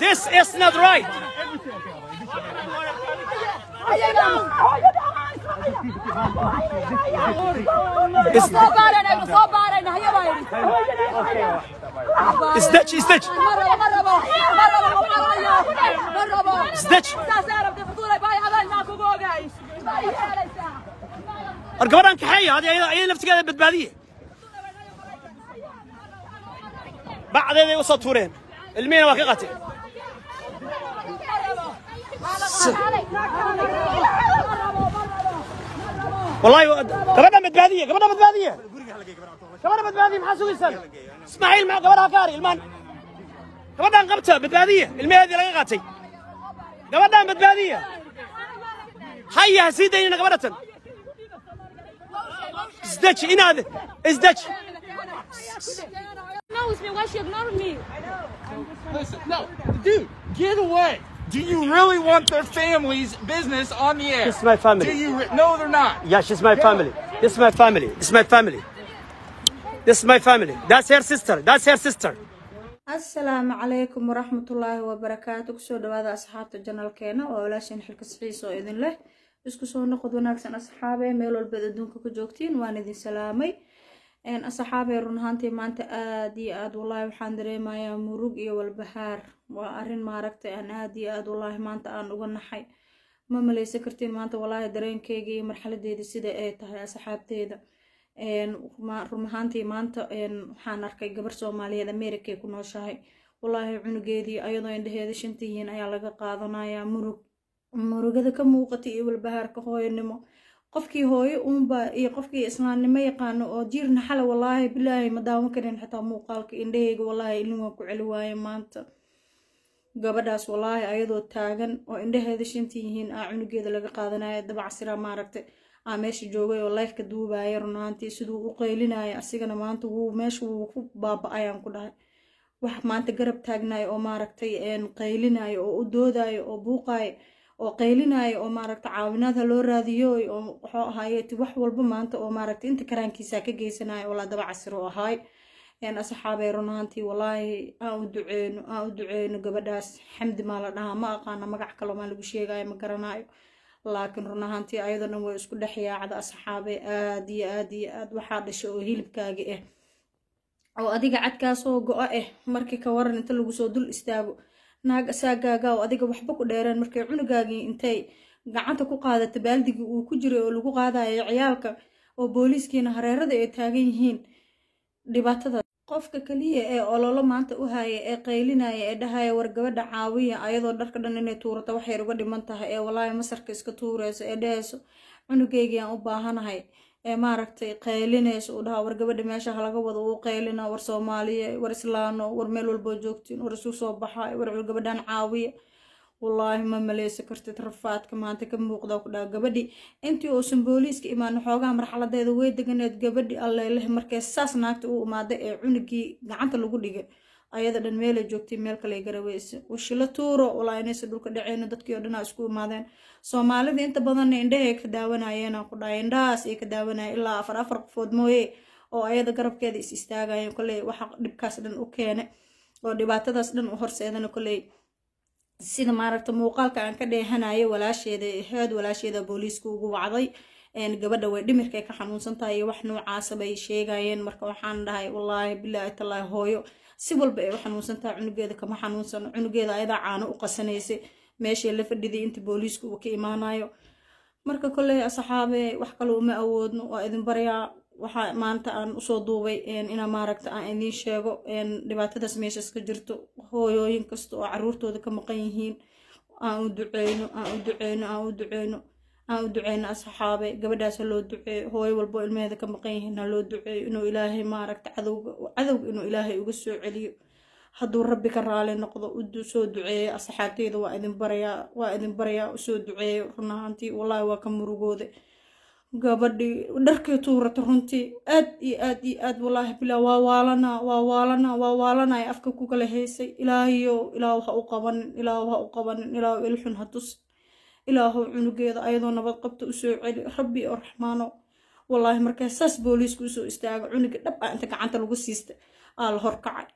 This is not right. استدج استدج استدج القبران كحية هذه أي نفس كذا بدبادية بعد هذا وصل تورين المين واقعتي والله قبرنا بدبادية قبرنا بدبادية قبرنا بدبادية محاسوب يسال اسماعيل مع قبرها كاري المان قبرنا انقبتها بدبادية المين هذه لقيقاتي قبرنا بدبادية هيا سيدي قبرة ازدج إن هذا ازدج knows me. Why she ignoring me? Listen, no, dude, get away. Do you really want their family's business on the air? This is my family. Do you? No, they're not. Yeah, she's my family. This is my family. This is my family. This is my family. That's her sister. That's her sister. السلام عليكم ورحمة الله وبركاته. كسو دوادا أصحابتا جنال كينا وولاشين حلقة صحيصو إذن له اسكو سو نقود وناكسن أصحابي ميلو البددونكو كجوكتين وان إذن سلامي إن أصحابي رنهانتي مانتا آدي آد والله وحان دريمايا مروق إيو والبهار وأرين ماركتا أن آدي آد والله مانتا آن أغن حي ماما لي سكرتين مانتا والله درين كيجي مرحلة ديدي سيدا إيتا أصحابتي rumahaantii maanta waxaan arkay gabar Soomaaliyeed America ku nooshahay wallahi cunugeedii ayadoo indhaheeda shantihiin ayaa laga qaadanayaa murugada ka muuqatay iyo walbahaarka hooyanimo qofkii hooyo uunba iyo qofkii islaamnimo yaqaan oo jiirna xal wallahi bilaahi ma daawan karin xitaa muuqaalka indhahayga wallahi ilin waan ku celi waayay maanta gabadhaas wallahi ayadoo taagan oo indhaheeda shantihiin cunugeeda laga qaadanayaa dabacsira maaragtay meesha joogay oo life ka duubaya runaantii sidoo u qeylinayo asigana maanta wuu meesha wuu ku baaba'ayaan ku dhahay wax maanta garab taagnaay oo maaragtay qeylinayo oo u doodayo oo buuqay oo qeylinayo oo maaragtay caawinaad loo raadiyo oo wuxuu ahaayay wax walba maanta oo maaragtay inta karaankiisa ka geysanayo oo la daba casir oo ahaay asxaabay runaantii wallahi aan u duceeyno gabadhaas xamdi ma la dhahaa ma aqaan magac kale ma lagu sheegayo ma garanayo laakiin runaantii ayadana way isku dhaxyaacada asxaabay aad iyo aad waxa dhashay oo hilibkaaga oo adiga cadkaas oo go'a markii ka waran inta lagu soo dul istaago naag saagaaga oo adiga waxba ku dheeraan markay cunugaagii intay gacanta ku qaadata baaldigii uu ku jiray oo lagu qaadayo ciyaalka oo booliiskiina hareerada ay taagan yihiin dhibaatada qofka kaliya ee ololo maanta u haaya ee qeylinaya ee dhahaya war gabadha caawiya ayadoo dharka dhan inay tuurata wax yar uga dhiman tahay ee wallahi masarka iska tuurayso ee dhahayso cunugeyga aan u baahanahay ee maaragtay qeylinayso u dhaha war gabadha meesha laga wado uu qeylina war Soomaaliya war Islaano war meel walba joogtiin war isu soo baxay war gabadhan caawiya wallahi ma maleysa kartid rafaadka maanta ka muuqda ku dhaw gabadhi intii oo booliiska imaan xoogaa marxaladeeda way deganeed gabadhi alleeleh markay saas naagta u imaaday ee cunugii gacanta lagu dhigay ayada dhan meel ay joogtay meel kale ay garaweysa washila tuuro wallahi inaysa dhulka dhaceeno dadkii oo dhan isku imaadeen Soomaalida inta badan indhahay ka daawanayeen ku dhaay indhaas ay ka daawanayeen ilaa afar qofood mooyee oo ayada garabkeeda is istaagayeen kale waxa dhibkaas dhan u keenay oo dhibaatadaas dhan u horseedana kale sida maaragta muuqaalka aan ka dheehanayo walaasheeda booliisku ugu wacday gabadha way dhimirkay ka xanuunsan tahay wax noocaas bay sheegayeen marka waxaan dhahay wallahi billahi taala hooyo si walba ay xanuunsan tahay cunugeeda kama xanuunsan cunugeeda ayada caano u qasanaysay meesha la fadhiday inta booliisku uu ka imaanayo marka kale asxaabe wax kale uma awoodno waa idin barayaa waxa maanta aan usoo duubay ina maaragta aan idin sheego dhibaatadaas meesha ka jirto hooyooyin kasta oo caruurtooda ka maqan yihiin aan u duceeyno asxaabe gabadhaas loo duceeyo hooyo walba ilmaheeda ka maqan yihiin loo duceeyo inuu ilaahay maaragta cadowga inuu ilaahay uga soo celiyo hadduu rabbi ka raali noqdo u soo duceeyo asxaabteeda waa idin barayaa u soo duceeyo runaantii wallahi waa ka murugooda gabadhi dharkay tuurata runtii aad iyo aad wallahi bilaa waa waalana ay afka ku kala heysay ilaahu ha u qabanin ilaahu ilxun ha tus ilaahu cunugeeda ayadoo nabad qabta u soo celi rabbi oo raxmaano wallahi markaa saas booliisku soo istaaga cunuga dhab inta gacanta lagu siista la horkacay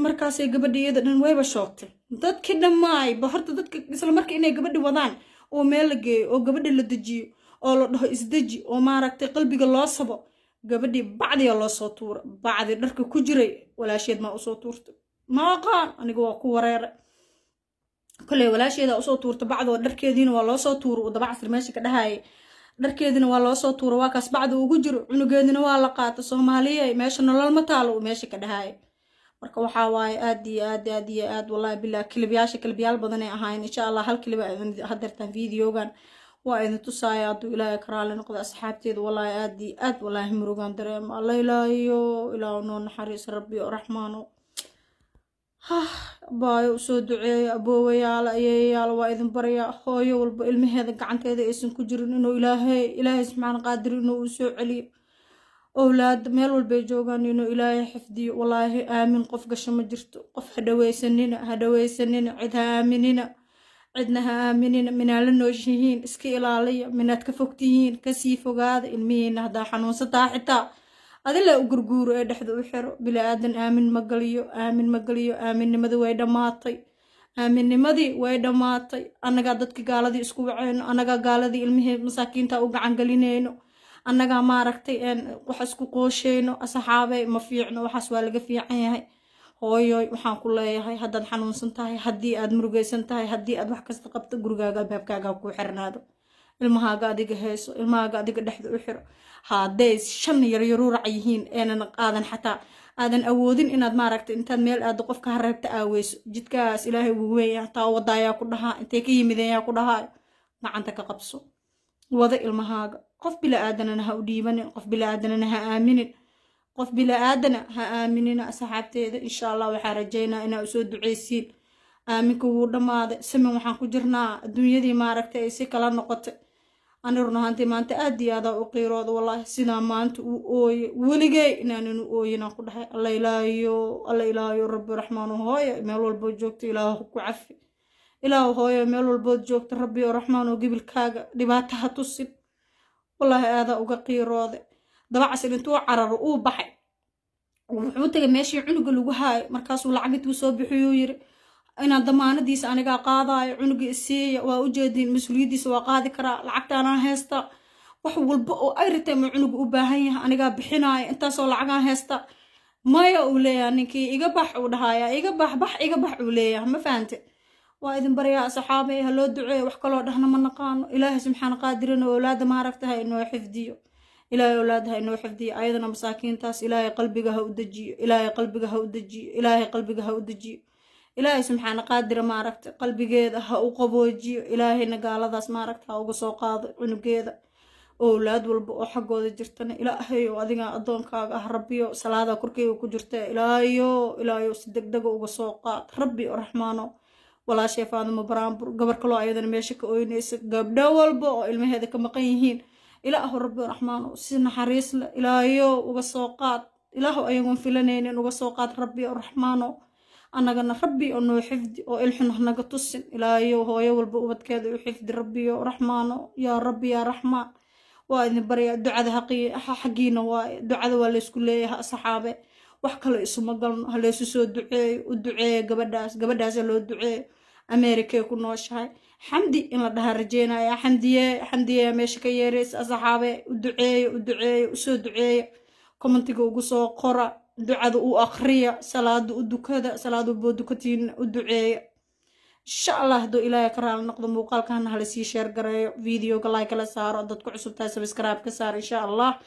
markaasay gabadhiyada dhan wayba shoogtay dadkii dhammaay ba horta dadka isla markii inay gabadhi wadaan oo meel la geeyo oo gabadha la dejiyo oo la dhaho isdeji oo maaragtay qalbiga loo sabo gabadhii bacdiya loo soo tuura bacdi dharka ku jiray walaasheed maa usoo tuurtay ma aqaan aniga waa ku wareeray koley walaasheeda usoo tuurta bacdoo dharkeediina waa loo soo tuuro uu dabacasir meesha ka dhahaayay dharkeedina waa loo soo tuuro waa kaas bacdi ugu jiro cunugeedina waa la qaata Soomaaliyeey meesha nolol ma taalo uu meesha ka dhahaayay marka waxaa waaye aad iyo aad wallahi bilaa kalibiyaal badan ay ahaayeen insha Allah hal kaliba hadartaan videogan waa idin tusaaya hadduu ilaahay karaale noqdo asxaabteeda wallahi aad iyo aad wallahi murugaan dareema alla ilaahiyo ilaahu noo naxariis rabbi oo raxmaano baayo soo duceeya aboowayaal ayeeyaal waa idin baraya hooyo walba ilmaheeda gacanteeda aysan ku jirin inuu ilaahay subxaana qaadir inuu u soo celiyo أولاد ميل والبيجوغان إنه إلهي حفظي والله آمن قف قشة ما جرت قف هدوي سنين عدها آمنين عدناها آمنين من النوجهين اسكي إلالي من أتكفوكتين كسيفو قاد المين هدا حنون سطاحتا هذا لا أقرقور أدحذو وحرو بلا آدن آمن مقليو آمن نمذي ويدماطي آمن نمذي ويدماطي أنا قادتك قالدي اسكوعين أنا قالدي المهي مساكين تا وقعان قلينينو annaga maaragtay wax isku qoosheyno asxaabay ma fiicno waxaas waa laga fiican yahay hooyoy waxaan ku leeyahay haddaad xanuunsan tahay haddii aad murugaysan tahay haddii aad wax kasta qabto gurigaaga albaabkaaga ku xirnaado ilmahaaga adiga heeso ilmahaaga adiga dhexda u xiro hadday 5 yaryarurac yihiin eenan qaadan xataa aadan awoodin inaad maaragtay intaad meel aad qofka hareebta aaweyso jidkaas ilaahay ugu weeyaa taa wadaayaa ku dhahaa intee ka yimideen ku dhahaa gacanta ka qabso wada ilmahaaga qof bila aadana ha u dhiibanin qof bila aadana ha aaminin qof bila aadana ha aaminina asxaabteeda insha Allah waxaan rajaynaa inaa soo duceysiin aaminka wuu dhamaaday sameyn waxaan ku jirnaa adduunyadii maaragtay ay si kala noqotay ani runaantii maanta aad iyo aad u qiiroodo wallahi sida maanta uu ooyay weligay inaan ooyina ku dhahay alla ilaahiyo rabbi raxmaanu hooyo meel walba joogto ilaahu ku cafi ilaahu hooyo meel walba joogto rabbi raxmaanu gibilkaaga dhibaato ha tusin والله هذا وقيرود دبعس intuu cararo uu baxay wuxuu tagay meeshii cunuga lagu haay markaas uu lacag intuu soo bixiyo yiri inaan damaanadiisa aniga qaadayo cunuga isiiya waa u jeedin mas'uuliyadiisa waa qaadi karaa lacagtaana haysta wax walba oo ay ritay ma cunuga u baahan yahay aniga bixinayo intaas oo lacag aan haysta maya uu leeyahay ninkii iga bax uu dhahaaya iga bax uu leeyahay ma fahamtay وإذن بريا صحابي هلو دعي وحكلو دهنا من نقانو إلهي سبحانه قادرين وأولاد ما عرفتها إنه يحفظيو إلهي أولادها إنه يحفظيو أيضا مساكين تاس إلهي قلبها ودجيو إلهي قلبها ودجيو إلهي سبحانه قادر ما عرفت قلبي جيدها وقبوجيو إلهي نقال ذاس ما عرفتها وقصوقاض عنقيدة أولاد والبقو حقو ذي جرتنا إلهي وأذينا أدون كاقه ربيو صلاة كركي وكجرتا إلهي صدق دقو وقصوقات ربي ورحمانو ولا شيء فاضي مبرامبر قبر كله أيضا ماشك أوينيس قبل والبو علم هذا كم قيهين إله رب الرحمن سن حريص إلهيو وقصوقات إله أيهم فلانين وقصوقات ربي الرحمن أنا قلنا ربي أنه يحفظ وإلحن إحنا قطسن إلهيو هو يولبو وبتكاد يحفظ ربي الرحمن يا ربي يا رحمن وإذن بريا دعاء حقينا ودعاء ولا يسكلها صحابة وحكلو اسمه قال هل يسوع الدعاء قبداس لو الدعاء أمريكا يكون شاي حمدي إن الله رجينا يا حمدية ماشي كيرس أصحابه الدعاء وسو دعاء كومنتيجو قصو قرا دعاء وأخرية صلاة ودكذا صلاة وبودكتين الدعاء إن شاء الله دو إلى كرال نقدم وقال كان هل سي شير قراي فيديو لايك لا صار ضدك عصبتها سبسكرايب كسار إن شاء الله